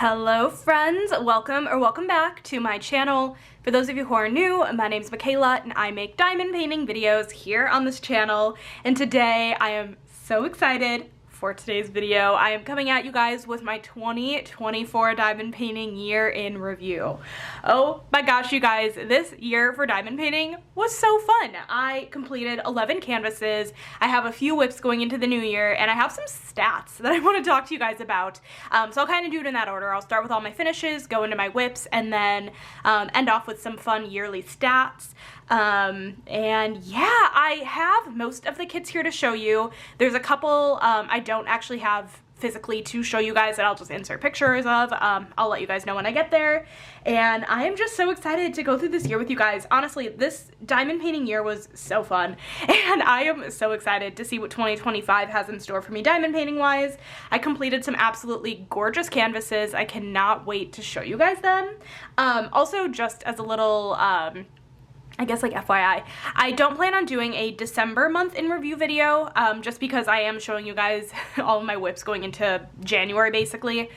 Hello friends, welcome back to my channel. For those of you who are new, my name is Michaela and I make diamond painting videos here on this channel, and today I am so excited for today's video. I am coming at you guys with my 2024 diamond painting year in review. Oh my gosh, you guys, this year for diamond painting was so fun. I completed 11 canvases. I have a few whips going into the new year, and I have some stats that I want to talk to you guys about. So I'll kind of do it in that order. I'll start with all my finishes, go into my whips, and then end off with some fun yearly stats. And yeah, I have most of the kits here to show you. There's a couple I don't actually have physically to show you guys that I'll just insert pictures of. I'll let you guys know when I get there. And I am just so excited to go through this year with you guys. Honestly, this diamond painting year was so fun, and I am so excited to see what 2025 has in store for me diamond painting wise. I completed some absolutely gorgeous canvases. I cannot wait to show you guys them. Also, just as a little I guess like FYI, I don't plan on doing a December month in review video, just because I am showing you guys all of my whips going into January basically.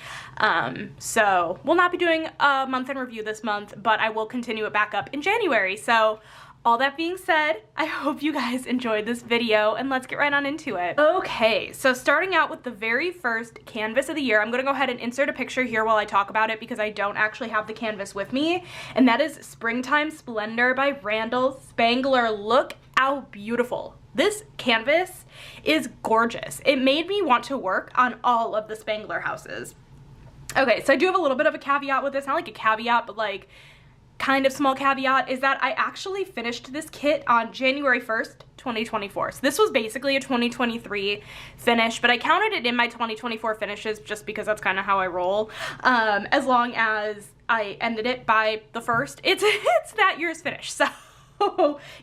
So we'll not be doing a month in review this month, but I will continue it back up in January. So all that being said, I hope you guys enjoyed this video, and let's get right on into it. Okay, so starting out with the very first canvas of the year, I'm gonna go ahead and insert a picture here while I talk about it because I don't actually have the canvas with me, and that is Springtime Splendor by Randall Spangler. Look how beautiful. This canvas is gorgeous. It made me want to work on all of the Spangler houses. Okay, so I do have a little bit of a caveat with this, not like a caveat, but like kind of small caveat, is that I actually finished this kit on January 1st, 2024. So this was basically a 2023 finish, but I counted it in my 2024 finishes just because that's kind of how I roll. As long as I ended it by the 1st, it's that year's finish. So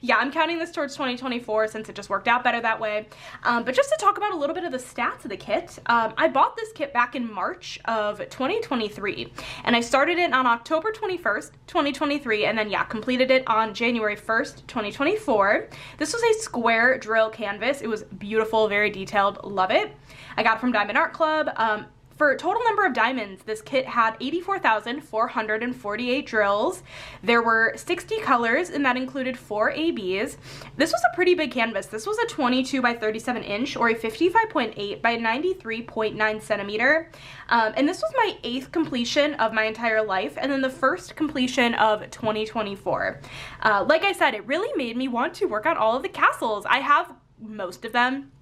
yeah, I'm counting this towards 2024 since it just worked out better that way. But just to talk about a little bit of the stats of the kit, I bought this kit back in March of 2023, and I started it on October 21st, 2023, and then yeah, completed it on January 1st, 2024. This was a square drill canvas. It was beautiful, very detailed, love it. I got it from Diamond Art Club. For a total number of diamonds, this kit had 84,448 drills. There were 60 colors, and that included 4 ABs. This was a pretty big canvas. This was a 22 by 37 inch, or a 55.8 by 93.9 centimeter. And this was my 8th completion of my entire life, and then the first completion of 2024. Like I said, it really made me want to work on all of the castles. I have most of them.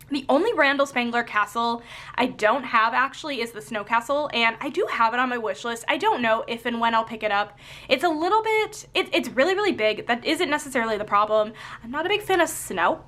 The only Randall Spangler castle I don't have actually is the Snow Castle, and I do have it on my wish list. I don't know if and when I'll pick it up. It's a little bit, it's really, really big. That isn't necessarily the problem. I'm not a big fan of snow.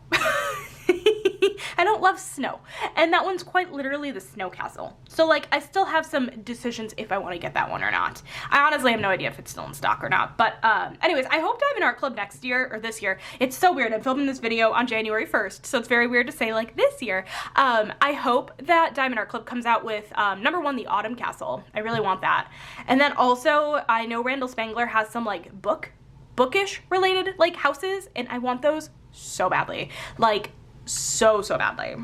I don't love snow, and that one's quite literally the Snow Castle. So like, I still have some decisions if I want to get that one or not. I honestly have no idea if it's still in stock or not, but anyways, I hope Diamond Art Club next year, or this year. It's so weird, I'm filming this video on January 1st, so it's very weird to say like this year. I hope that Diamond Art Club comes out with number 1, the Autumn Castle. I really want that. And then also, I know Randall Spangler has some like bookish related like houses, and I want those so badly. Like, so badly.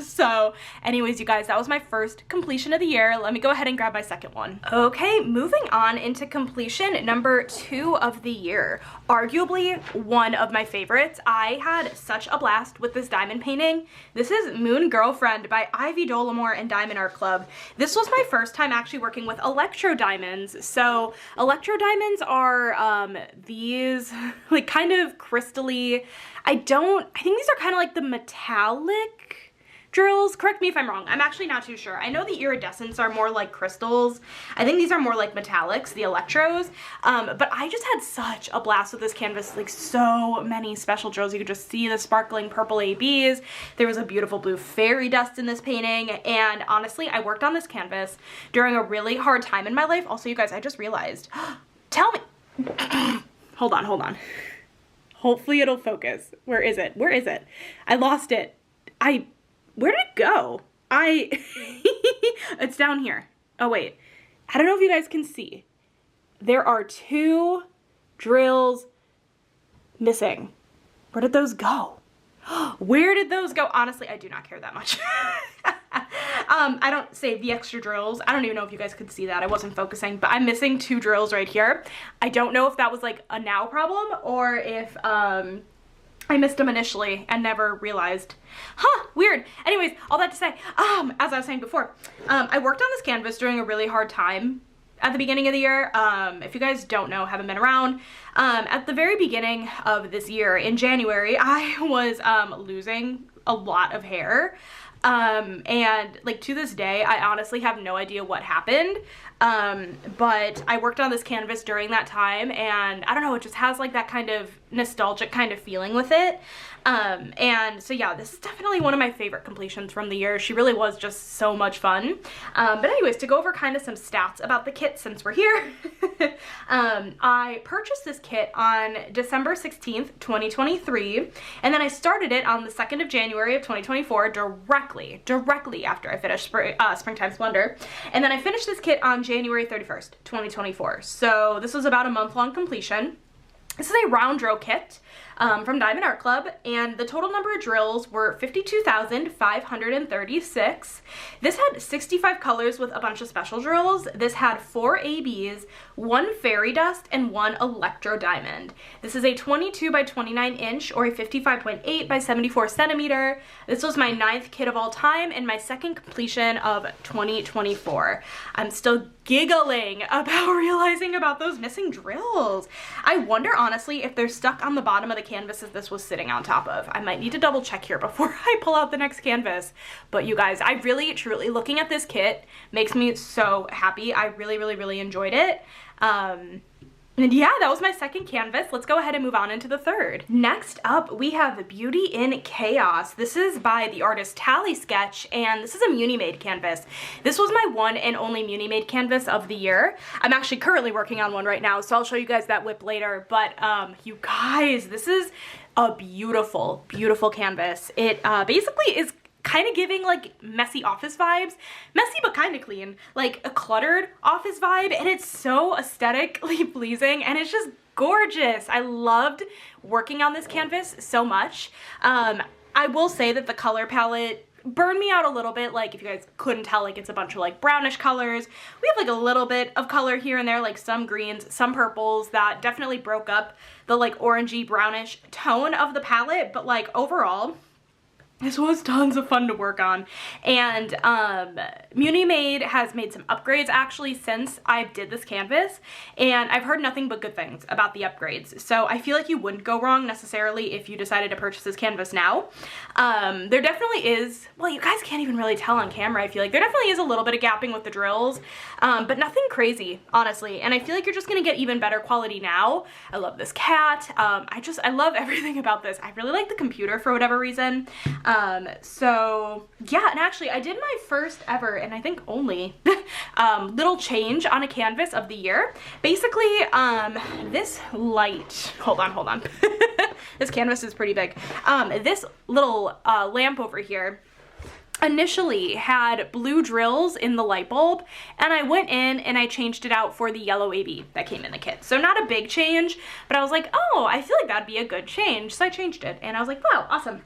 So anyways, you guys, that was my first completion of the year. Let me go ahead and grab my second one. Okay, moving on into completion number 2 of the year. Arguably one of my favorites. I had such a blast with this diamond painting. This is Moon Girlfriend by Ivy Dollamore and Diamond Art Club. This was my first time actually working with electro diamonds. So electro diamonds are these like kind of crystally, I think these are kind of like the metallic drills. Correct me if I'm wrong. I'm actually not too sure. I know the iridescents are more like crystals. I think these are more like metallics, the electros. But I just had such a blast with this canvas. Like, so many special drills. You could just see the sparkling purple ABs. There was a beautiful blue fairy dust in this painting. And honestly, I worked on this canvas during a really hard time in my life. Also, you guys, I just realized, tell me, hold on. Hopefully it'll focus. Where is it? Where is it? I lost it. Where did it go? It's down here. Oh wait, I don't know if you guys can see. There are 2 drills missing. Where did those go? Where did those go? Honestly, I do not care that much. I don't save the extra drills. I don't even know if you guys could see that. I wasn't focusing, but I'm missing 2 drills right here. I don't know if that was like a now problem or if I missed them initially and never realized. Huh, weird. Anyways, all that to say, as I was saying before, I worked on this canvas during a really hard time at the beginning of the year. If you guys don't know, haven't been around, at the very beginning of this year in January, I was losing a lot of hair. And like to this day, I honestly have no idea what happened. But I worked on this canvas during that time, and I don't know, it just has like that kind of nostalgic kind of feeling with it. And so yeah, this is definitely one of my favorite completions from the year. She really was just so much fun. But anyways, to go over kind of some stats about the kit since we're here, I purchased this kit on December 16th, 2023, and then I started it on the 2nd of January of 2024, directly after I finished Springtime Splendor. And then I finished this kit on January 31st, 2024. So this was about a month-long completion. This is a round drill kit from Diamond Art Club, and the total number of drills were 52,536. This had 65 colors with a bunch of special drills. This had 4 ABs, 1 fairy dust, and 1 electro diamond. This is a 22 by 29 inch or a 55.8 by 74 centimeter. This was my 9th kit of all time and my 2nd completion of 2024. I'm still giggling about realizing about those missing drills. I wonder honestly if they're stuck on the bottom of the canvases this was sitting on top of. I might need to double check here before I pull out the next canvas. But you guys, I really truly, looking at this kit makes me so happy. I really enjoyed it. And yeah, that was my 2nd canvas. Let's go ahead and move on into the 3rd. Next up, we have Beauty in Chaos. This is by the artist Tally Sketch, and this is a Muni Made canvas. This was my one and only Muni Made canvas of the year. I'm actually currently working on one right now, so I'll show you guys that whip later. But you guys, this is a beautiful canvas. It basically is kind of giving like messy office vibes. Messy but kind of clean, like a cluttered office vibe, and it's so aesthetically pleasing and it's just gorgeous. I loved working on this canvas so much. I will say that the color palette burned me out a little bit. Like if you guys couldn't tell, like it's a bunch of like brownish colors. We have like a little bit of color here and there, like some greens, some purples that definitely broke up the like orangey brownish tone of the palette, but like overall, this was tons of fun to work on. And Muni Made has made some upgrades actually since I did this canvas, and I've heard nothing but good things about the upgrades. So I feel like you wouldn't go wrong necessarily if you decided to purchase this canvas now. There definitely is, well, you guys can't even really tell on camera, I feel like. There definitely is a little bit of gapping with the drills, but nothing crazy, honestly. And I feel like you're just gonna get even better quality now. I love this cat. I love everything about this. I really like the computer for whatever reason. So yeah, and actually I did my first ever, and I think only, little change on a canvas of the year. Basically, this light, hold on. This canvas is pretty big. This little lamp over here initially had blue drills in the light bulb, and I went in and I changed it out for the yellow AB that came in the kit. So not a big change, but I was like, oh, I feel like that'd be a good change. So I changed it and I was like, wow, awesome.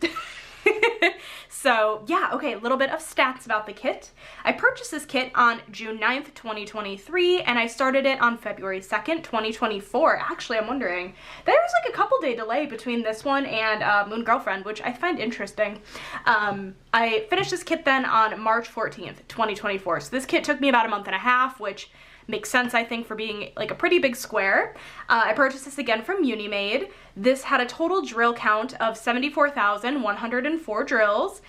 So yeah, okay, a little bit of stats about the kit. I purchased this kit on June 9th, 2023, and I started it on February 2nd, 2024. Actually, I'm wondering, there was like a couple day delay between this one and Moon Girlfriend, which I find interesting. I finished this kit then on March 14th, 2024. So this kit took me about a month and a half, which makes sense, I think, for being like a pretty big square. I purchased this again from Muni Made. This had a total drill count of 74,104 drills.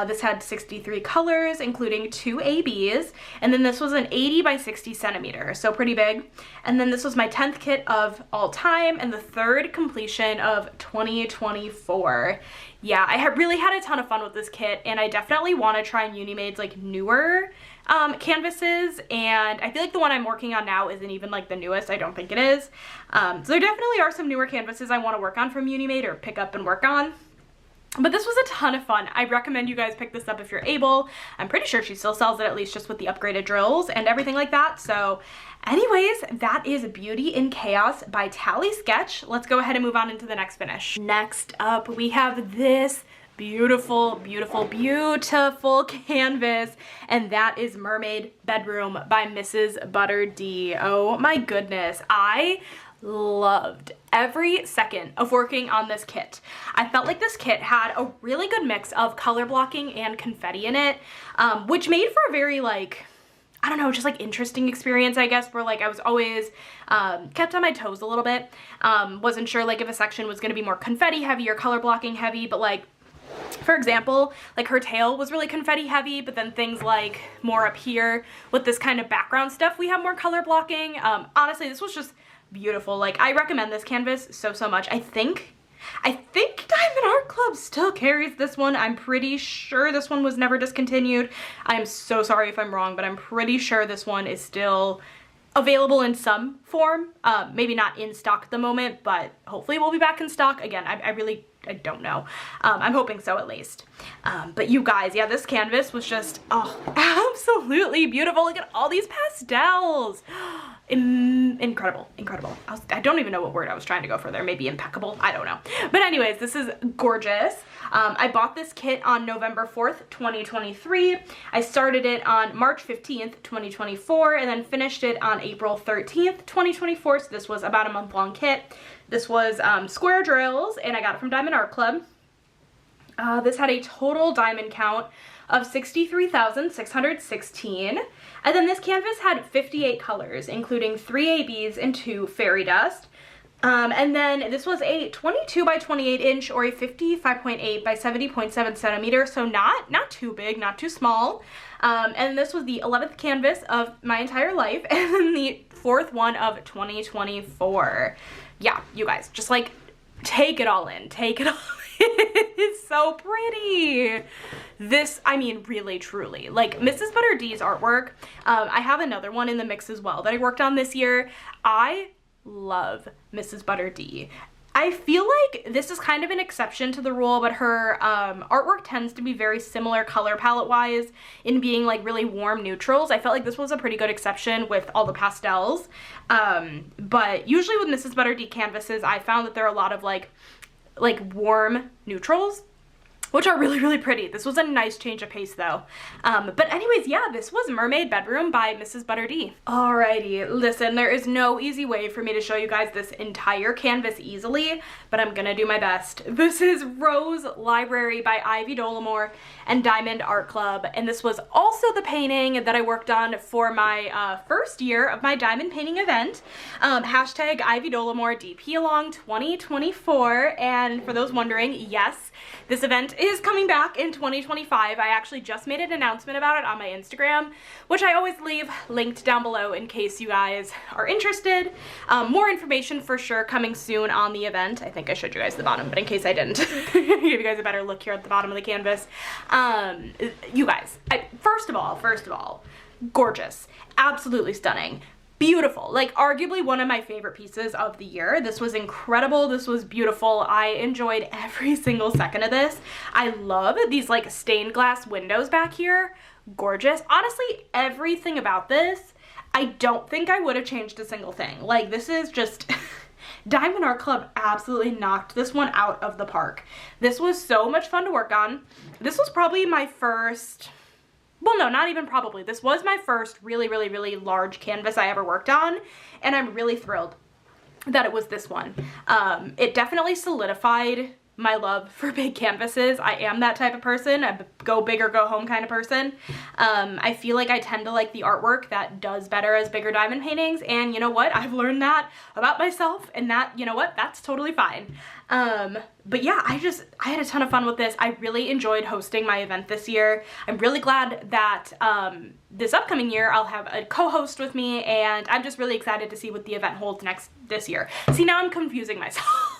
This had 63 colors, including 2 ABs, and then this was an 80 by 60 centimeter, so pretty big. And then this was my 10th kit of all time and the 3rd completion of 2024. Yeah, I really had a ton of fun with this kit, and I definitely want to try Muni Made's like newer canvases, and I feel like the one I'm working on now isn't even like the newest. I don't think it is. So there definitely are some newer canvases I want to work on from Muni Made or pick up and work on. But this was a ton of fun. I recommend you guys pick this up if you're able. I'm pretty sure she still sells it, at least just with the upgraded drills and everything like that. So anyways, that is Beauty in Chaos by Tally Sketch. Let's go ahead and move on into the next finish. Next up, we have this beautiful, beautiful, beautiful canvas, and that is Mermaid Bedroom by Mrs. Butter D. Oh my goodness, I loved every second of working on this kit. I felt like this kit had a really good mix of color blocking and confetti in it, which made for a very like, I don't know, just like interesting experience, I guess, where like I was always kept on my toes a little bit. Wasn't sure like if a section was going to be more confetti heavy or color blocking heavy, but like, for example, like her tail was really confetti heavy, but then things like more up here with this kind of background stuff, we have more color blocking. Honestly, this was just beautiful. Like, I recommend this canvas so much. I think Diamond Art Club still carries this one. I'm pretty sure this one was never discontinued. I'm so sorry if I'm wrong, but I'm pretty sure this one is still available in some form. Maybe not in stock at the moment, but hopefully we'll be back in stock. Again, I don't know. I'm hoping so at least. But you guys, yeah, this canvas was just, oh, absolutely beautiful. Look at all these pastels. Incredible, incredible. I don't even know what word I was trying to go for there. Maybe impeccable, I don't know. But anyways, this is gorgeous. I bought this kit on November 4th, 2023. I started it on March 15th, 2024, and then finished it on April 13th, 2024. So this was about a month-long kit. This was square drills, and I got it from Diamond Art Club. This had a total diamond count of 63,616. And then this canvas had 58 colors, including 3 ABs and 2 fairy dust. And then this was a 22 by 28 inch or a 55.8 by 70.7 centimeter. So not too big, not too small. And this was the 11th canvas of my entire life and then the 4th one of 2024. Yeah, you guys, just like take it all in, take it all in. It's so pretty. This, I mean, really, truly, like Mrs. Butter D's artwork. I have another one in the mix as well that I worked on this year. I love Mrs. Butter D. I feel like this is kind of an exception to the rule, but her artwork tends to be very similar color palette wise in being like really warm neutrals. I felt like this was a pretty good exception with all the pastels. But usually with Mrs. Butter D canvases, I found that there are a lot of like warm neutrals, which are really, really pretty. This was a nice change of pace though. But anyways, yeah, this was Mermaid Bedroom by Mrs. Butter D. Alrighty, listen, there is no easy way for me to show you guys this entire canvas easily, but I'm gonna do my best. This is Rose Library by Ivy Dollamore and Diamond Art Club, and this was also the painting that I worked on for my first year of my diamond painting event. Hashtag Ivy Dollamore DP Along 2024, and for those wondering, yes, this event is coming back in 2025. I actually just made an announcement about it on my Instagram, which I always leave linked down below in case you guys are interested. More information for sure coming soon on the event. I think I showed you guys the bottom, but in case I didn't, give you guys a better look here at the bottom of the canvas. You guys, first of all, gorgeous, absolutely stunning. Beautiful, like arguably one of my favorite pieces of the year. This was incredible. This was beautiful. I enjoyed every single second of this. I love these like stained glass windows back here. Gorgeous. Honestly, everything about this, I don't think I would have changed a single thing. Like this is just, Diamond Art Club absolutely knocked this one out of the park. This was so much fun to work on. This was probably my first, well, no, not even probably. This was my first really, really, really large canvas I ever worked on, and I'm really thrilled that it was this one. It definitely solidified my love for big canvases. I am that type of person, a go big or go home kind of person. I feel like I tend to like the artwork that does better as bigger diamond paintings, and you know what? I've learned that about myself, and that, you know what? That's totally fine. But yeah, I had a ton of fun with this. I really enjoyed hosting my event this year. I'm really glad that this upcoming year I'll have a co-host with me, and I'm just really excited to see what the event holds this year. See, now I'm confusing myself.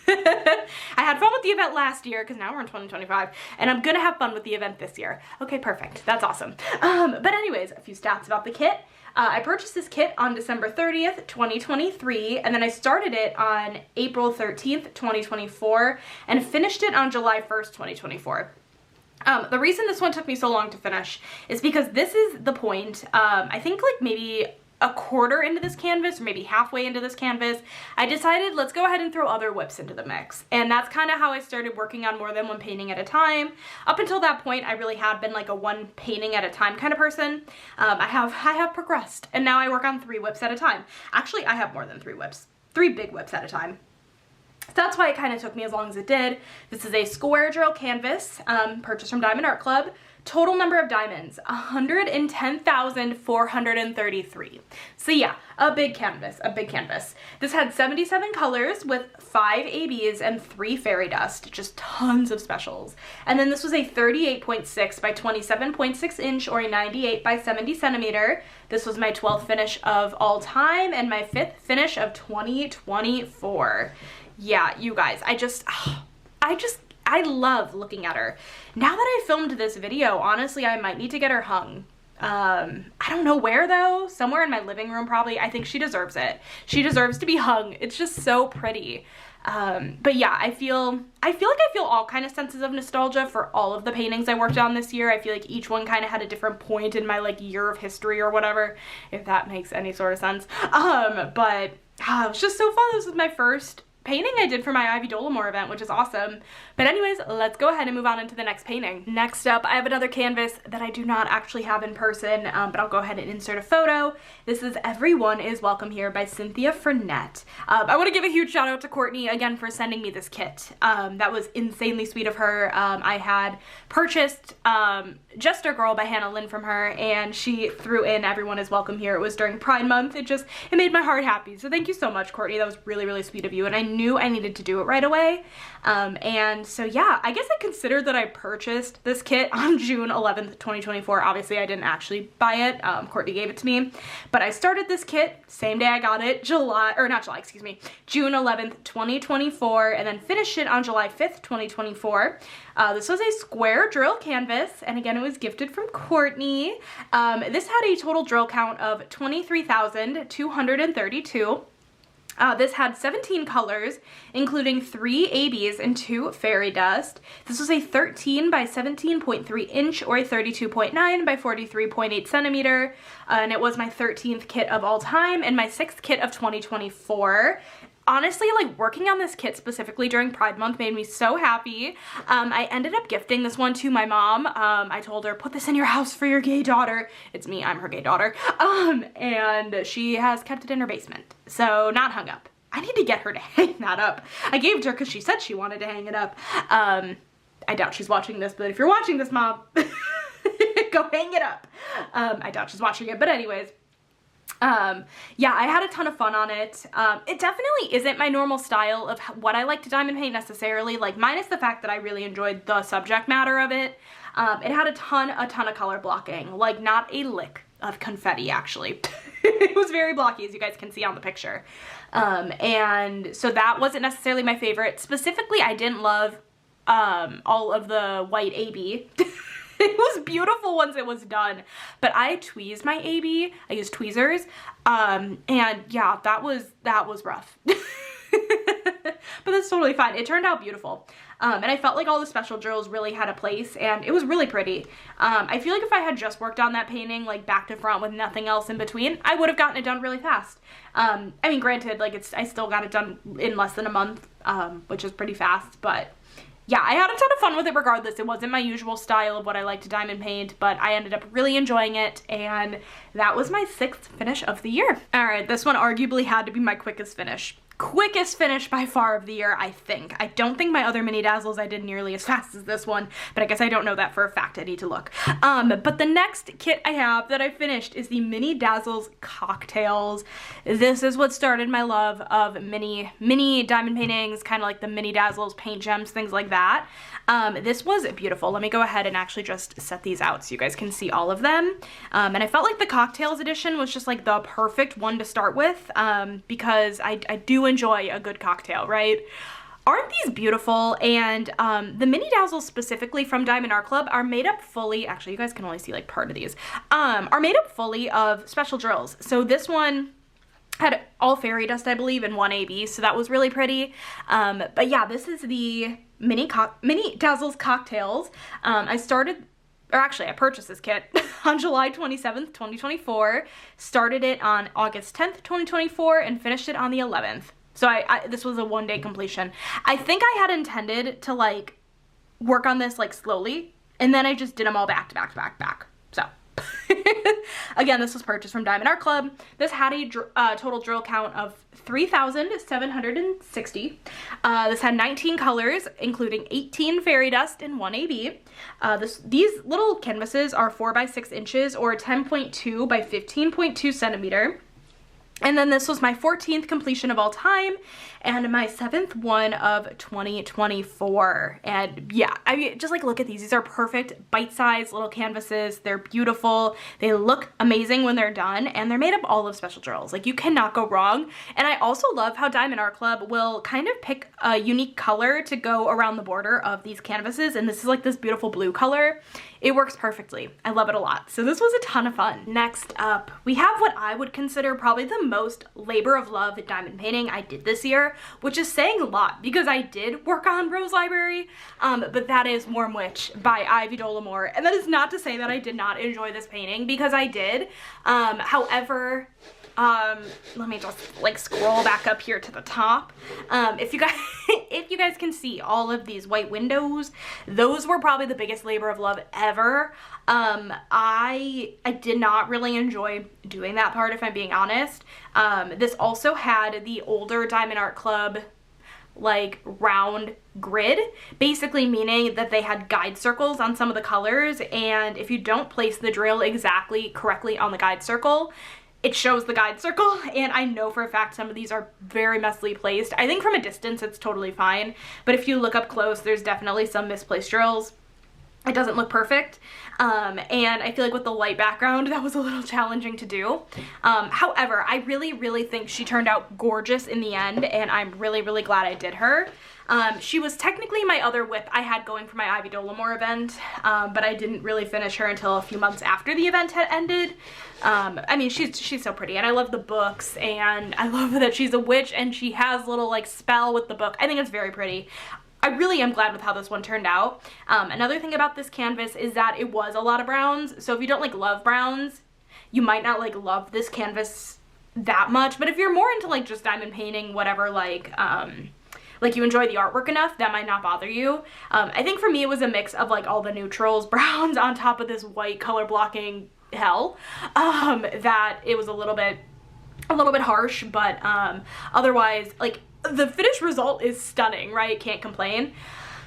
I had fun with the event last year because now we're in 2025, and I'm gonna have fun with the event this year. Okay, perfect. That's awesome. But anyways, a few stats about the kit. I purchased this kit on December 30th, 2023, and then I started it on April 13th, 2024, and finished it on July 1st, 2024. The reason this one took me so long to finish is because this is the point, I think like maybe a quarter into this canvas, or maybe halfway into this canvas, I decided let's go ahead and throw other whips into the mix. And that's kind of how I started working on more than one painting at a time. Up until that point, I really had been like a one painting at a time kind of person. I have progressed, and now I work on 3 whips at a time. Actually, I have more than 3 whips, 3 big whips at a time. So that's why it kind of took me as long as it did. This is a square drill canvas, purchased from Diamond Art Club. Total number of diamonds, 110,433. So yeah, a big canvas, a big canvas. This had 77 colors with 5 ABs and 3 fairy dust, just tons of specials. And then this was a 38.6 by 27.6 inch, or a 98 by 70 centimeter. This was my 12th finish of all time and my 5th finish of 2024. Yeah, you guys, I love looking at her. Now that I filmed this video, honestly, I might need to get her hung. I don't know where though, somewhere in my living room probably. I think she deserves it. She deserves to be hung. It's just so pretty. But yeah, I feel like I feel all kind of senses of nostalgia for all of the paintings I worked on this year. I feel like each one kind of had a different point in my like year of history or whatever, if that makes any sort of sense. But it was just so fun. This was my first painting I did for my Ivy Dolomore event, which is awesome. But anyways, let's go ahead and move on into the next painting. Next up, I have another canvas that I do not actually have in person, but I'll go ahead and insert a photo. This is Everyone is Welcome Here by Cynthia Frenette. I want to give a huge shout out to Courtney again for sending me this kit. That was insanely sweet of her. I had purchased Jester Girl by Hannah Lynn from her, and she threw in Everyone is Welcome Here. It was during Pride Month. It made my heart happy. So thank you so much, Courtney. That was really, really sweet of you, and I knew I needed to do it right away. And so yeah, I guess I considered that I purchased this kit on June 11th, 2024. Obviously I didn't actually buy it. Courtney gave it to me, but I started this kit same day I got it, June 11th, 2024, and then finished it on July 5th, 2024. This was a square drill canvas, and again, it was gifted from Courtney. This had a total drill count of 23,232. This had 17 colors, including 3 ABs and 2 fairy dust. This was a 13 by 17.3 inch, or a 32.9 by 43.8 centimeter, and it was my 13th kit of all time and my 6th kit of 2024. Honestly, like working on this kit specifically during Pride Month made me so happy. I ended up gifting this one to my mom. I told her, put this in your house for your gay daughter. It's me, I'm her gay daughter. And she has kept it in her basement, so not hung up. I need to get her to hang that up. I gave it to her because she said she wanted to hang it up. I doubt she's watching this, but if you're watching this, Mom, go hang it up. I doubt she's watching it, but anyways. Yeah, I had a ton of fun on it. It definitely isn't my normal style of what I like to diamond paint necessarily, like minus the fact that I really enjoyed the subject matter of it. It had a ton of color blocking, like not a lick of confetti actually. It was very blocky, as you guys can see on the picture. And so that wasn't necessarily my favorite. Specifically, I didn't love all of the white AB. It was beautiful once it was done, but I tweezed my AB. I used tweezers, and yeah, that was rough. But that's totally fine. It turned out beautiful, and I felt like all the special drills really had a place, and it was really pretty. I feel like if I had just worked on that painting like back to front with nothing else in between, I would have gotten it done really fast. I mean, granted, like I still got it done in less than a month, which is pretty fast, but yeah, I had a ton of fun with it regardless. It wasn't my usual style of what I like to diamond paint, but I ended up really enjoying it, and that was my 6th finish of the year. All right, this one arguably had to be my quickest finish. Quickest finish by far of the year, I think. I don't think my other mini dazzles I did nearly as fast as this one, but I guess I don't know that for a fact. I need to look. But the next kit I have that I finished is the Mini Dazzles Cocktails. This is what started my love of mini diamond paintings, kind of like the Mini Dazzles paint gems, things like that. This was beautiful. Let me go ahead and actually just set these out so you guys can see all of them. And I felt like the Cocktails edition was just like the perfect one to start with, because I do enjoy a good cocktail, right? Aren't these beautiful? And the Mini Dazzles specifically from Diamond Art Club are made up fully, actually you guys can only see like part of these, are made up fully of special drills. So this one had all fairy dust, I believe, and 1 AB, so that was really pretty. But yeah, this is the Mini Dazzles Cocktails. I started or actually I purchased this kit on July 27th, 2024, started it on August 10th, 2024, and finished it on the 11th. So this was a one-day completion. I think I had intended to like work on this like slowly, and then I just did them all back to back to back to back. So again, this was purchased from Diamond Art Club. This had a total drill count of 3,760. This had 19 colors, including 18 fairy dust and 1 AB. These little canvases are 4 by 6 inches or 10.2 by 15.2 centimeter. And then this was my 14th completion of all time and my 7th one of 2024. And yeah, I mean, just like look at these. These are perfect bite-sized little canvases. They're beautiful. They look amazing when they're done, and they're made up all of special drills. Like you cannot go wrong. And I also love how Diamond Art Club will kind of pick a unique color to go around the border of these canvases. And this is like this beautiful blue color. It works perfectly. I love it a lot. So this was a ton of fun. Next up, we have what I would consider probably the most labor of love diamond painting I did this year, which is saying a lot because I did work on Rose Library, but that is Warm Witch by Ivy Dollamore. And that is not to say that I did not enjoy this painting, because I did. However, let me just like scroll back up here to the top. If you guys can see all of these white windows, those were probably the biggest labor of love ever. I did not really enjoy doing that part, if I'm being honest. This also had the older Diamond Art Club like round grid, basically meaning that they had guide circles on some of the colors, and if you don't place the drill exactly correctly on the guide circle, it shows the guide circle. And I know for a fact some of these are very messily placed. I think from a distance it's totally fine, but if you look up close, there's definitely some misplaced drills. It doesn't look perfect, and I feel like with the light background that was a little challenging to do. However, I really think she turned out gorgeous in the end, and I'm really glad I did her. She was technically my other whip I had going for my Ivy Dollamore event, but I didn't really finish her until a few months after the event had ended. I mean, she's so pretty, and I love the books, and I love that she's a witch and she has little like spell with the book. I think it's very pretty. I really am glad with how this one turned out. Another thing about this canvas is that it was a lot of browns, so if you don't like love browns, you might not like love this canvas that much, but if you're more into like just diamond painting, whatever, like you enjoy the artwork enough, that might not bother you. I think for me it was a mix of like all the neutrals, browns on top of this white color blocking hell, that it was a little bit harsh, but otherwise, like, the finished result is stunning, right? Can't complain.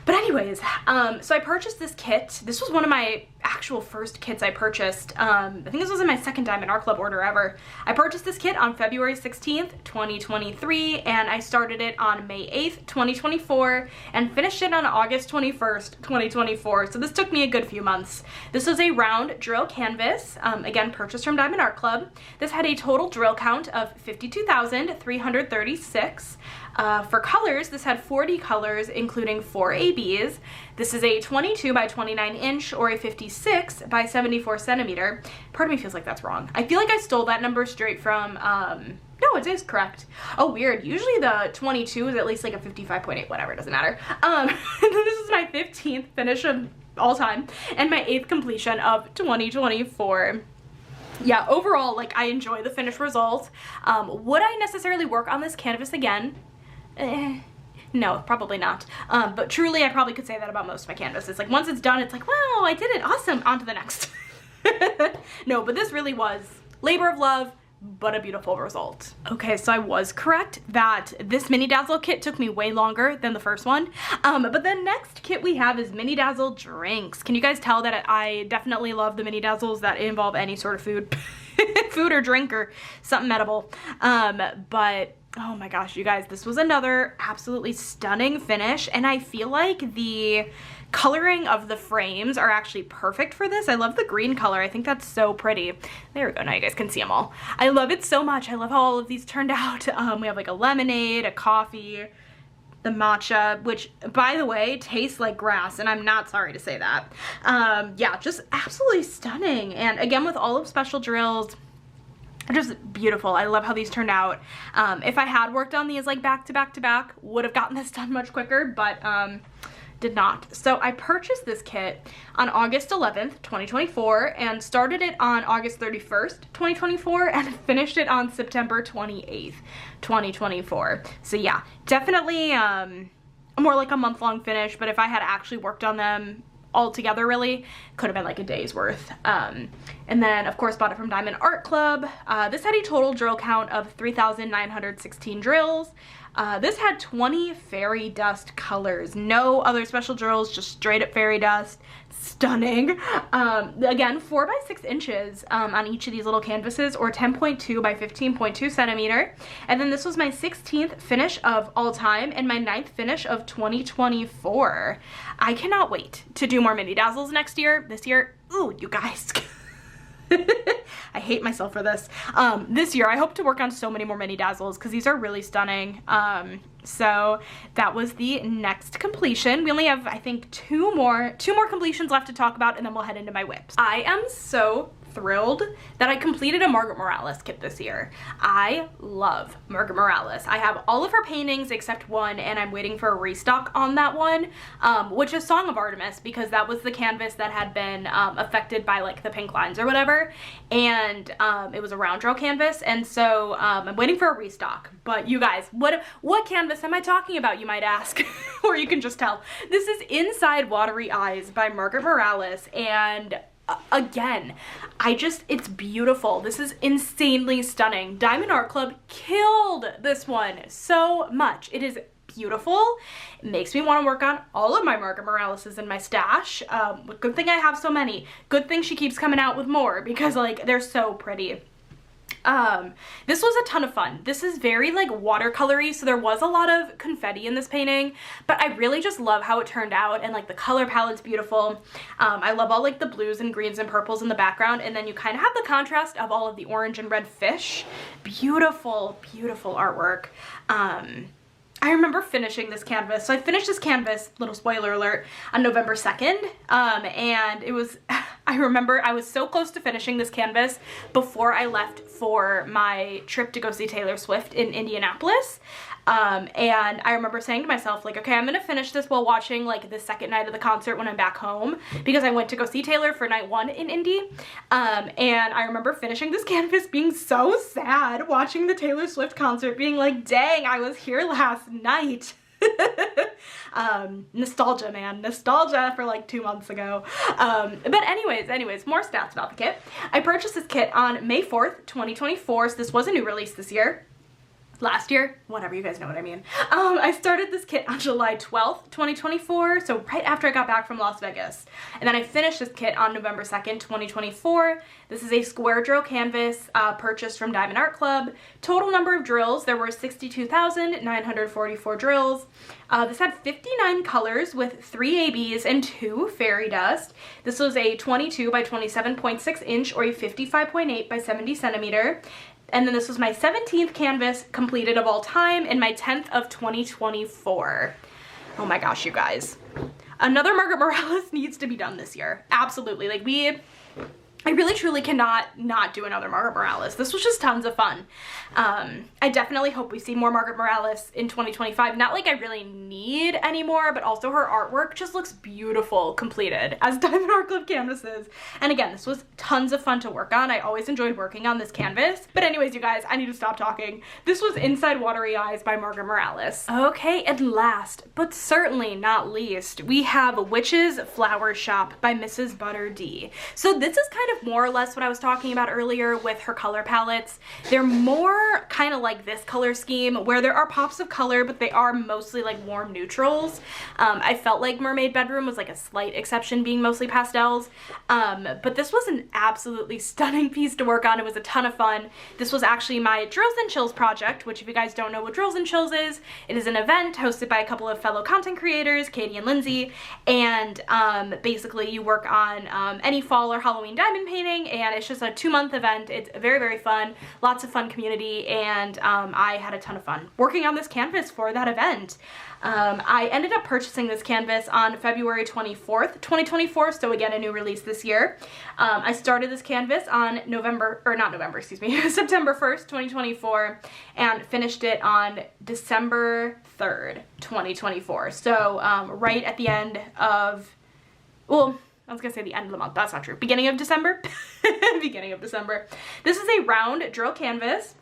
But anyways, so I purchased this kit. This was one of my actual first kits I purchased. I think this was in my second Diamond Art Club order ever. I purchased this kit on February 16th, 2023, and I started it on May 8th, 2024, and finished it on August 21st, 2024. So this took me a good few months. This was a round drill canvas, again, purchased from Diamond Art Club. This had a total drill count of 52,336. For colors, this had 40 colors, including 4 ABs. This is a 22 by 29 inch or a 56 by 74 centimeter. Part of me feels like that's wrong. I feel like I stole that number straight from, no, it is correct. Oh, weird. Usually the 22 is at least like a 55.8, whatever, it doesn't matter. This is my 15th finish of all time and my 8th completion of 2024. Yeah, overall, like, I enjoy the finished result. Would I necessarily work on this canvas again? No, probably not. But truly, I probably could say that about most of my canvases. Like, once it's done, it's like, wow, I did it, awesome, on to the next. No, but this really was labor of love, but a beautiful result. Okay, so I was correct that this mini Dazzle kit took me way longer than the first one. But the next kit we have is mini Dazzle drinks. Can you guys tell that I definitely love the mini Dazzles that involve any sort of food, food or drink or something edible. But oh my gosh, you guys, this was another absolutely stunning finish, and I feel like the coloring of the frames are actually perfect for this. I love the green color. I think that's so pretty. There we go. Now you guys can see them all. I love it so much. I love how all of these turned out. We have like a lemonade, a coffee, the matcha, which, by the way, tastes like grass, and I'm not sorry to say that. Yeah, just absolutely stunning. And again, with all of special drills, just beautiful. I love how these turned out. If I had worked on these like back to back to back, would have gotten this done much quicker, but did not. So I purchased this kit on August 11th, 2024 and started it on August 31st, 2024 and finished it on September 28th, 2024. So yeah, definitely more like a month-long finish, but if I had actually worked on them all together, really could have been like a day's worth. And then of course bought it from Diamond Art Club. This had a total drill count of 3,916 drills. This had 20 fairy dust colors, no other special drills, just straight up fairy dust. Stunning. Again, 4 by 6 inches on each of these little canvases, or 10.2 by 15.2 centimeter. And then this was my 16th finish of all time and my 9th finish of 2024. I cannot wait to do more mini dazzles next year. This year, ooh, you guys. I hate myself for this. This year I hope to work on so many more mini dazzles because these are really stunning. So that was the next completion. We only have, I think, two more completions left to talk about, and then we'll head into my whips. I am so thrilled that I completed a Margaret Morales kit this year. I love Margaret Morales. I have all of her paintings except one, and I'm waiting for a restock on that one, which is Song of Artemis, because that was the canvas that had been affected by like the pink lines or whatever, and it was a round draw canvas, and so I'm waiting for a restock. But you guys, what canvas am I talking about, you might ask? Or you can just tell. This is Inside Watery Eyes by Margaret Morales, and again, it's beautiful. This is insanely stunning. Diamond Art Club killed this one so much. It is beautiful. It makes me want to work on all of my Margaret Moraleses in my stash. Good thing I have so many. Good thing she keeps coming out with more, because like they're so pretty. This was a ton of fun. This is very like watercolory, so there was a lot of confetti in this painting, but I really just love how it turned out, and like the color palette's beautiful. I love all like the blues and greens and purples in the background, and then you kind of have the contrast of all of the orange and red fish. Beautiful, beautiful artwork. I remember finishing this canvas. So I finished this canvas, little spoiler alert, on November 2nd. And it was, I remember I was so close to finishing this canvas before I left for my trip to go see Taylor Swift in Indianapolis. And I remember saying to myself, like, okay, I'm gonna finish this while watching like the second night of the concert when I'm back home, because I went to go see Taylor for night 1 in Indy. And I remember finishing this canvas being so sad, watching the Taylor Swift concert, being like, dang, I was here last night. Nostalgia, man. Nostalgia for like 2 months ago. But anyways, more stats about the kit. I purchased this kit on May 4th, 2024, so this was a new release this year. Last year, whatever, you guys know what I mean. I started this kit on July 12th, 2024, so right after I got back from Las Vegas. And then I finished this kit on November 2nd, 2024. This is a square drill canvas purchased from Diamond Art Club. Total number of drills, there were 62,944 drills. This had 59 colors with 3 ABs and 2 fairy dust. This was a 22 by 27.6 inch, or a 55.8 by 70 centimeter. And then this was my 17th canvas completed of all time, and my 10th of 2024. Oh my gosh, you guys. Another Margaret Morales needs to be done this year. Absolutely. Like I really truly cannot not do another Margaret Morales. This was just tons of fun. I definitely hope we see more Margaret Morales in 2025. Not like I really need any more, but also her artwork just looks beautiful completed as Diamond Art Club canvases. And again, this was tons of fun to work on. I always enjoyed working on this canvas. But anyways, you guys, I need to stop talking. This was Inside Watery Eyes by Margaret Morales. Okay, and last, but certainly not least, we have Witch's Flower Shop by Mrs. Butter D. So this is kind of more or less what I was talking about earlier with her color palettes. They're more kind of like this color scheme, where there are pops of color, but they are mostly like warm neutrals. I felt like Mermaid Bedroom was like a slight exception, being mostly pastels. But this was an absolutely stunning piece to work on. It was a ton of fun. This was actually my Drills and Chills project, which if you guys don't know what Drills and Chills is, it is an event hosted by a couple of fellow content creators, Katie and Lindsay, and basically you work on any fall or Halloween diamond diamond painting, and it's just a 2-month event. It's very, very fun, lots of fun community, and I had a ton of fun working on this canvas for that event. I ended up purchasing this canvas on February 24th, 2024, so again, a new release this year. I started this canvas on September 1st, 2024, and finished it on December 3rd, 2024. So right at the end of, well, I was gonna say the end of the month, that's not true. Beginning of December? Beginning of December. This is a round drill canvas.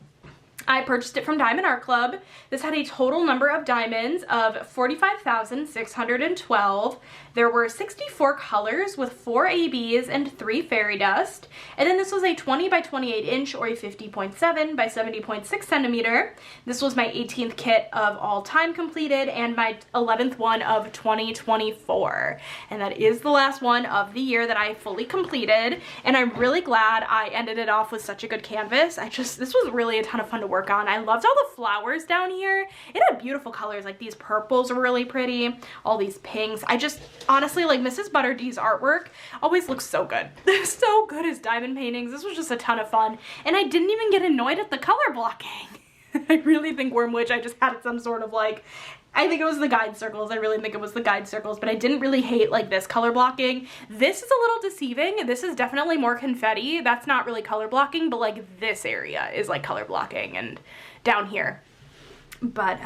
I purchased it from Diamond Art Club. This had a total number of diamonds of 45,612. There were 64 colors with 4 ABs and 3 fairy dust. And then this was a 20 by 28 inch or a 50.7 by 70.6 centimeter. This was my 18th kit of all time completed and my 11th one of 2024. And that is the last one of the year that I fully completed. And I'm really glad I ended it off with such a good canvas. This was really a ton of fun to work on. I loved all the flowers down here. It had beautiful colors, like these purples were really pretty, all these pinks. Honestly, like Mrs. Butterd's artwork always looks so good. They're so good as diamond paintings. This was just a ton of fun, and I didn't even get annoyed at the color blocking. I really think Wormwitch, I just had some sort of like, I think it was the guide circles. I really think it was the guide circles, but I didn't really hate like this color blocking. This is a little deceiving. This is definitely more confetti. That's not really color blocking, but like this area is like color blocking and down here. But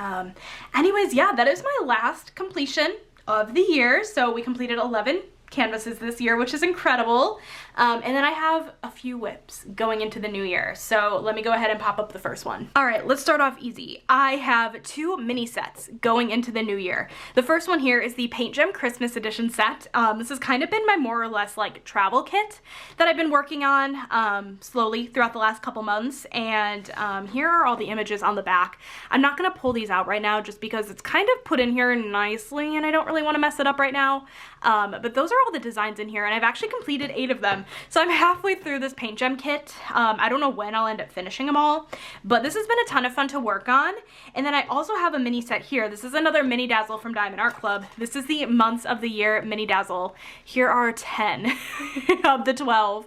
anyways, yeah, that is my last completion of the year. So we completed 11 canvases this year, which is incredible. And then I have a few whips going into the new year. So let me go ahead and pop up the first one. All right, let's start off easy. I have 2 mini sets going into the new year. The first one here is the Paint Gem Christmas Edition set. This has kind of been my more or less like travel kit that I've been working on slowly throughout the last couple months. And here are all the images on the back. I'm not gonna pull these out right now just because it's kind of put in here nicely and I don't really wanna mess it up right now. But those are all the designs in here, and I've actually completed 8 of them. So I'm halfway through this paint gem kit. I don't know when I'll end up finishing them all, but this has been a ton of fun to work on. And then I also have a mini set here. This is another mini Dazzle from Diamond Art Club. This is the months of the year mini Dazzle. Here are 10 of the 12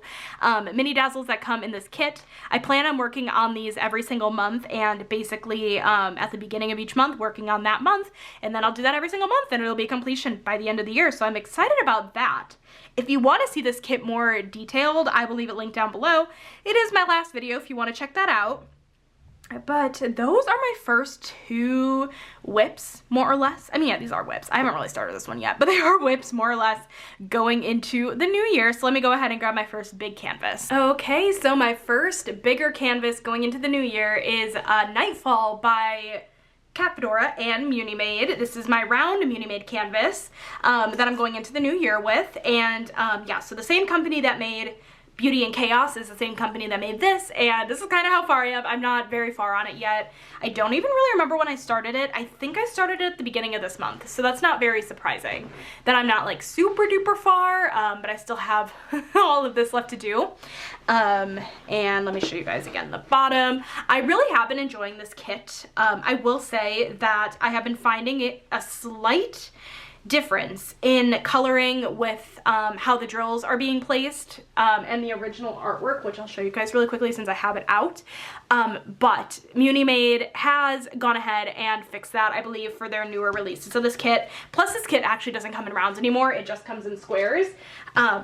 mini Dazzles that come in this kit. I plan on working on these every single month, and basically at the beginning of each month working on that month, and then I'll do that every single month and it'll be completion by the end of the year. So I'm excited about that. If you want to see this kit more detailed, I will leave it linked down below. It is my last video if you want to check that out. But those are my first 2 whips, more or less. I mean, yeah, these are whips. I haven't really started this one yet, but they are whips, more or less, going into the new year. So let me go ahead and grab my first big canvas. Okay, so my first bigger canvas going into the new year is Nightfall by Cat Fedora and Muni Made. This is my round Muni Made canvas that I'm going into the new year with. And yeah, so the same company that made Beauty and Chaos is the same company that made this, and this is kind of how far I am. I'm not very far on it yet. I don't even really remember when I started it. I think I started it at the beginning of this month, so that's not very surprising that I'm not like super duper far, but I still have all of this left to do. And let me show you guys again the bottom. I really have been enjoying this kit. I will say that I have been finding it a slight difference in coloring with how the drills are being placed and the original artwork, which I'll show you guys really quickly since I have it out. But Muni Made has gone ahead and fixed that, I believe, for their newer releases. So this kit, plus this kit actually doesn't come in rounds anymore, it just comes in squares.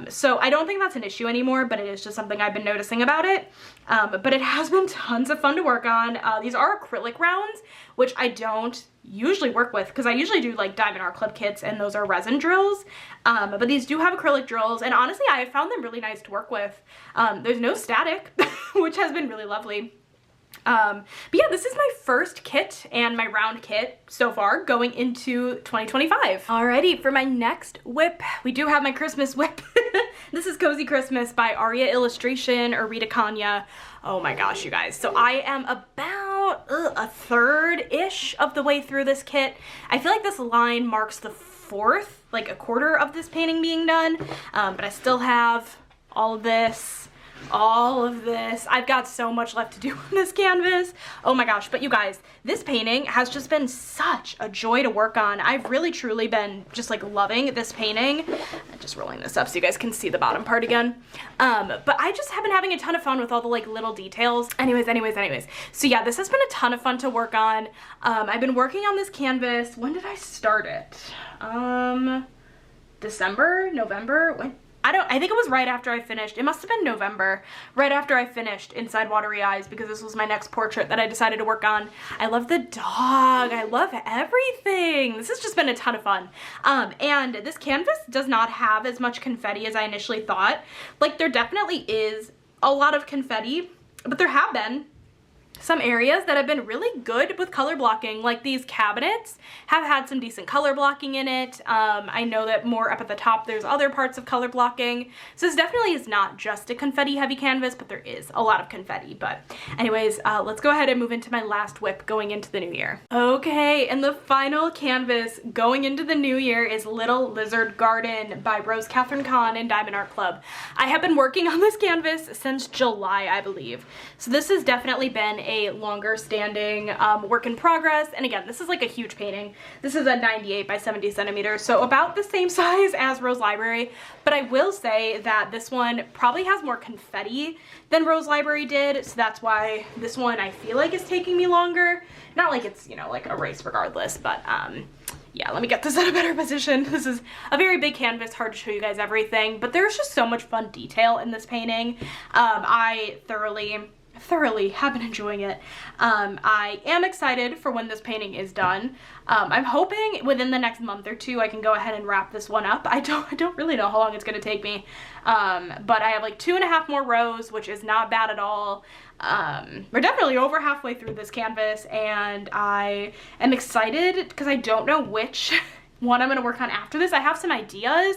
So I don't think that's an issue anymore, but it is just something I've been noticing about it. But it has been tons of fun to work on. These are acrylic rounds, which I don't usually work with because I usually do like Diamond Art Club kits and those are resin drills. But these do have acrylic drills, and honestly I have found them really nice to work with. There's no static, which has been really lovely. But yeah, this is my first kit and my round kit so far going into 2025. Alrighty, for my next whip, we do have my Christmas whip. This is Cozy Christmas by Aria Illustration or Rita Kanya. Oh my gosh, you guys. So I am about a third-ish of the way through this kit. I feel like this line marks the 4th, like a quarter of this painting being done. But I still have all of this all of this. I've got so much left to do on this canvas. Oh my gosh, but you guys, this painting has just been such a joy to work on. I've really truly been just like loving this painting. I'm just rolling this up so you guys can see the bottom part again. But I just have been having a ton of fun with all the like little details. Anyways. So yeah, this has been a ton of fun to work on. I've been working on this canvas. When did I start it? December, November, when? I think it was right after I finished. It must have been November, right after I finished Inside Watery Eyes, because this was my next portrait that I decided to work on. I love the dog. I love everything. This has just been a ton of fun. And this canvas does not have as much confetti as I initially thought. Like, there definitely is a lot of confetti, but there have been some areas that have been really good with color blocking. Like these cabinets have had some decent color blocking in it. I know that more up at the top there's other parts of color blocking. So this definitely is not just a confetti heavy canvas, but there is a lot of confetti. But anyways, let's go ahead and move into my last whip going into the new year. Okay, and the final canvas going into the new year is Little Lizard Garden by Rose Catherine Kahn and Diamond Art Club. I have been working on this canvas since July, I believe. So this has definitely been a longer standing work in progress. And again, this is like a huge painting. This is a 98 by 70 centimeters, so about the same size as Rose Library. But I will say that this one probably has more confetti than Rose Library did, so that's why this one I feel like is taking me longer. Not like it's, you know, like a race regardless, but yeah, let me get this in a better position. This is a very big canvas, hard to show you guys everything, but there's just so much fun detail in this painting. I thoroughly have been enjoying it. I am excited for when this painting is done. I'm hoping within the next month or two I can go ahead and wrap this one up. I don't really know how long it's gonna take me, but I have like 2.5 more rows, which is not bad at all. We're definitely over halfway through this canvas, and I am excited because I don't know which one I'm gonna work on after this. I have some ideas,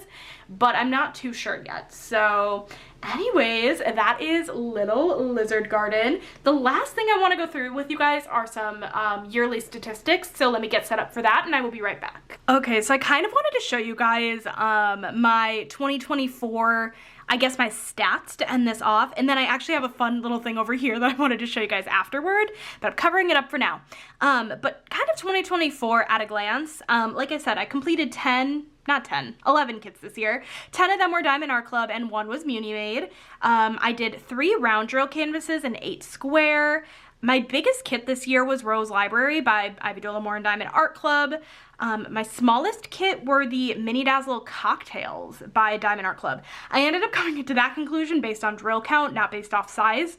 but I'm not too sure yet. So anyways, that is Little Lizard Garden. The last thing I want to go through with you guys are some yearly statistics, so let me get set up for that and I will be right back. Okay, so I kind of wanted to show you guys my 2024, I guess, my stats to end this off, and then I actually have a fun little thing over here that I wanted to show you guys afterward, but I'm covering it up for now. But kind of 2024 at a glance. Like I said, I completed 11 kits this year. 10 of them were Diamond Art Club and 1 was Muni Made. I did 3 round drill canvases and 8 square. My biggest kit this year was Rose Library by Ivy Dolamore and Diamond Art Club. My smallest kit were the Mini Dazzle cocktails by Diamond Art Club. I ended up coming to that conclusion based on drill count, not based off size,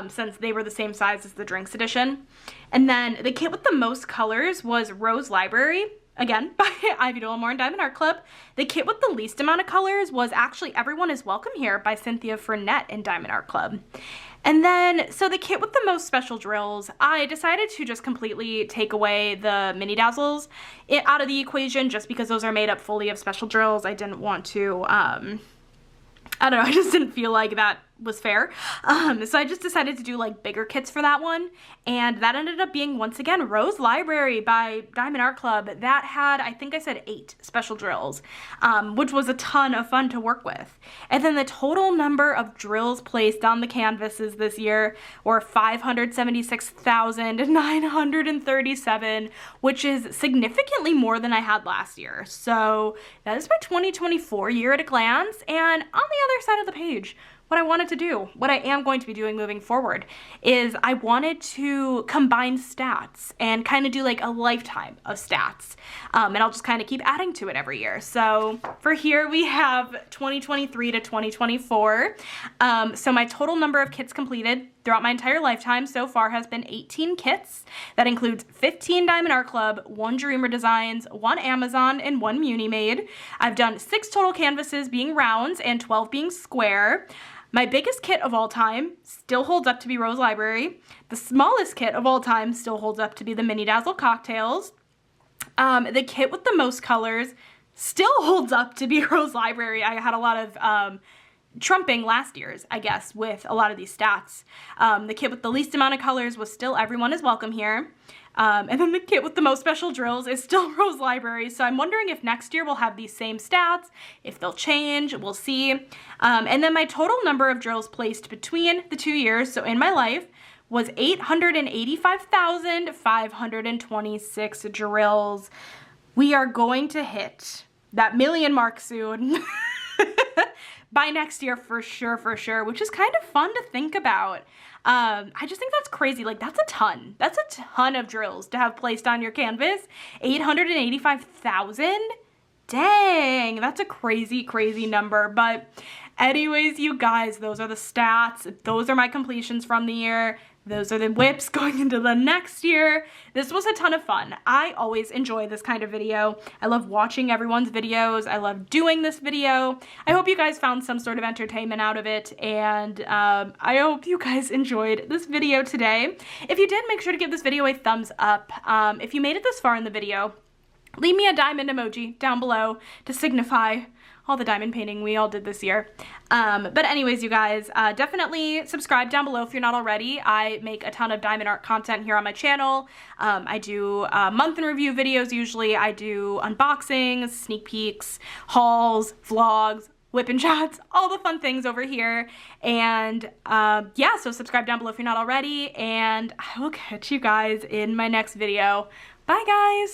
since they were the same size as the drinks edition. And then the kit with the most colors was Rose Library, again, by Ivy Dolamore and Diamond Art Club. The kit with the least amount of colors was actually Everyone is Welcome Here by Cynthia Frenette and Diamond Art Club. And then, so the kit with the most special drills, I decided to just completely take away the Mini Dazzles out of the equation just because those are made up fully of special drills. I didn't want to, I don't know, I just didn't feel like that was fair. So I just decided to do like bigger kits for that one, and that ended up being once again Rose Library by Diamond Art Club. That had, I think I said 8 special drills, which was a ton of fun to work with. And then the total number of drills placed on the canvases this year were 576,937, which is significantly more than I had last year. So that is my 2024 year at a glance. And on the other side of the page, what I wanted to do, what I am going to be doing moving forward, is I wanted to combine stats and kind of do like a lifetime of stats. And I'll just kind of keep adding to it every year. So for here we have 2023 to 2024. So my total number of kits completed throughout my entire lifetime so far has been 18 kits. That includes 15 Diamond Art Club, 1 Dreamer Designs, 1 Amazon, and 1 Muni Made. I've done 6 total canvases being rounds and 12 being square. My biggest kit of all time still holds up to be Rose Library. The smallest kit of all time still holds up to be the Mini Dazzle cocktails. The kit with the most colors still holds up to be Rose Library. I had a lot of trumping last year's, I guess, with a lot of these stats. The kit with the least amount of colors was still Everyone is Welcome Here. And then the kit with the most special drills is still Rose Library. So I'm wondering if next year we'll have these same stats, if they'll change, we'll see. And then my total number of drills placed between the 2 years, so in my life, was 885,526 drills. We are going to hit that million mark soon. By next year for sure, which is kind of fun to think about. I just think that's crazy. Like, that's a ton. That's a ton of drills to have placed on your canvas. 885,000? Dang, that's a crazy number. But anyways, you guys, those are the stats. Those are my completions from the year. Those are the whips going into the next year. This was a ton of fun. I always enjoy this kind of video. I love watching everyone's videos. I love doing this video. I hope you guys found some sort of entertainment out of it, and I hope you guys enjoyed this video today. If you did, make sure to give this video a thumbs up. If you made it this far in the video, leave me a diamond emoji down below to signify all the diamond painting we all did this year. But anyways, you guys, definitely subscribe down below if you're not already. I make a ton of diamond art content here on my channel. I do month in review videos usually. I do unboxings, sneak peeks, hauls, vlogs, whip and chats, all the fun things over here. And yeah, so subscribe down below if you're not already, and I will catch you guys in my next video. Bye guys!